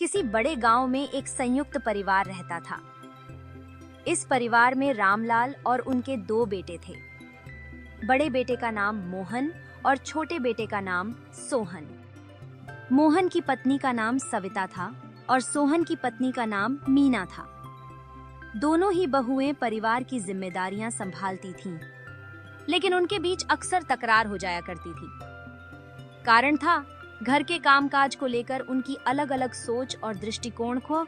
किसी बड़े गांव में एक संयुक्त परिवार रहता था। इस परिवार में रामलाल और उनके 2 बेटे थे। बड़े बेटे का नाम मोहन और छोटे बेटे का नाम सोहन। मोहन की पत्नी का नाम सविता था और सोहन की पत्नी का नाम मीना था। दोनों ही बहुएं परिवार की जिम्मेदारियां संभालती थीं, लेकिन उनके बीच अक्सर तकरार हो जाया करती थी। कारण था घर के कामकाज को लेकर उनकी अलग अलग सोच और दृष्टिकोण को।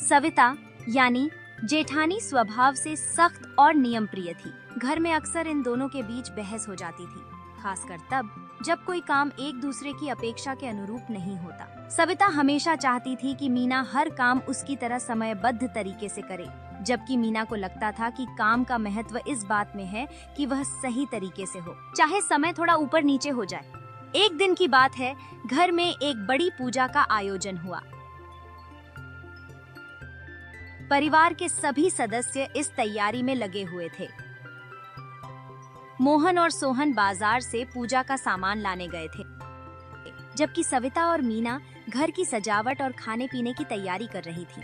सविता यानी जेठानी स्वभाव से सख्त और नियम प्रिय थी। घर में अक्सर इन दोनों के बीच बहस हो जाती थी, खासकर तब जब कोई काम एक दूसरे की अपेक्षा के अनुरूप नहीं होता। सविता हमेशा चाहती थी कि मीना हर काम उसकी तरह समयबद्ध तरीके से करे, जबकि मीना को लगता था कि काम का महत्व इस बात में है कि वह सही तरीके से हो, चाहे समय थोड़ा ऊपर नीचे हो जाए। एक दिन की बात है, घर में एक बड़ी पूजा का आयोजन हुआ। परिवार के सभी सदस्य इस तैयारी में लगे हुए थे। मोहन और सोहन बाजार से पूजा का सामान लाने गए थे, जबकि सविता और मीना घर की सजावट और खाने पीने की तैयारी कर रही थी।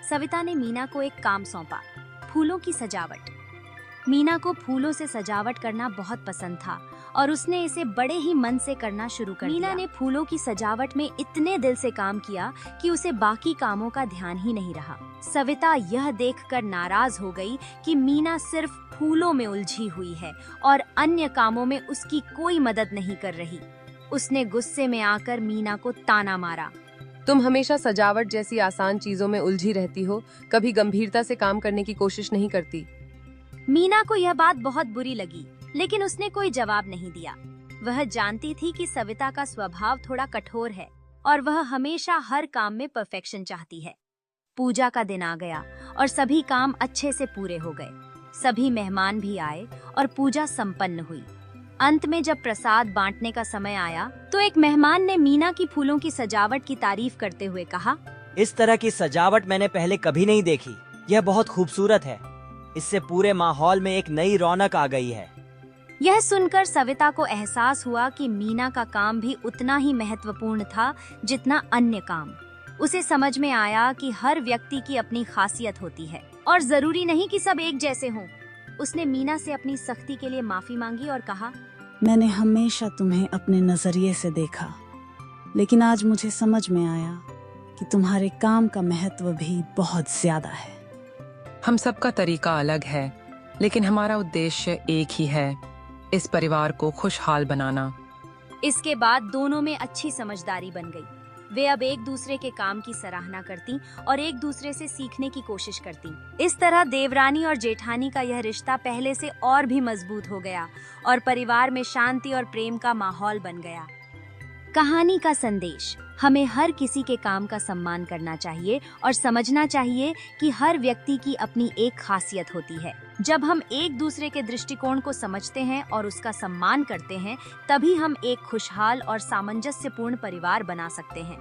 सविता ने मीना को एक काम सौंपा, फूलों की सजावट। मीना को फूलों से सजावट करना बहुत पसंद था और उसने इसे बड़े ही मन से करना शुरू कर दिया। मीना ने फूलों की सजावट में इतने दिल से काम किया कि उसे बाकी कामों का ध्यान ही नहीं रहा। सविता यह देखकर नाराज हो गई कि मीना सिर्फ फूलों में उलझी हुई है और अन्य कामों में उसकी कोई मदद नहीं कर रही। उसने गुस्से में आकर मीना को ताना मारा। तुम हमेशा सजावट जैसी आसान चीजों में उलझी रहती हो, कभी गंभीरता से काम करने की कोशिश नहीं करती। मीना को यह बात बहुत बुरी लगी, लेकिन उसने कोई जवाब नहीं दिया। वह जानती थी कि सविता का स्वभाव थोड़ा कठोर है और वह हमेशा हर काम में परफेक्शन चाहती है। पूजा का दिन आ गया और सभी काम अच्छे से पूरे हो गए। सभी मेहमान भी आए और पूजा संपन्न हुई। अंत में जब प्रसाद बांटने का समय आया, तो एक मेहमान ने मीना की फूलों की सजावट की तारीफ करते हुए कहा, इस तरह की सजावट मैंने पहले कभी नहीं देखी। यह बहुत खूबसूरत है। इससे पूरे माहौल में एक नई रौनक आ गई है। यह सुनकर सविता को एहसास हुआ कि मीना का काम भी उतना ही महत्वपूर्ण था जितना अन्य काम। उसे समझ में आया कि हर व्यक्ति की अपनी खासियत होती है और जरूरी नहीं कि सब एक जैसे हों। उसने मीना से अपनी सख्ती के लिए माफी मांगी और कहा, मैंने हमेशा तुम्हें अपने नजरिए से देखा, लेकिन आज मुझे समझ में आया कि तुम्हारे काम का महत्व भी बहुत ज्यादा है। हम सबका तरीका अलग है, लेकिन हमारा उद्देश्य एक ही है, इस परिवार को खुशहाल बनाना। इसके बाद दोनों में अच्छी समझदारी बन गई। वे अब एक दूसरे के काम की सराहना करती और एक दूसरे से सीखने की कोशिश करती। इस तरह देवरानी और जेठानी का यह रिश्ता पहले से और भी मजबूत हो गया और परिवार में शांति और प्रेम का माहौल बन गया। कहानी का संदेश: हमें हर किसी के काम का सम्मान करना चाहिए और समझना चाहिए कि हर व्यक्ति की अपनी एक खासियत होती है। जब हम एक दूसरे के दृष्टिकोण को समझते हैं और उसका सम्मान करते हैं, तभी हम एक खुशहाल और सामंजस्यपूर्ण परिवार बना सकते हैं।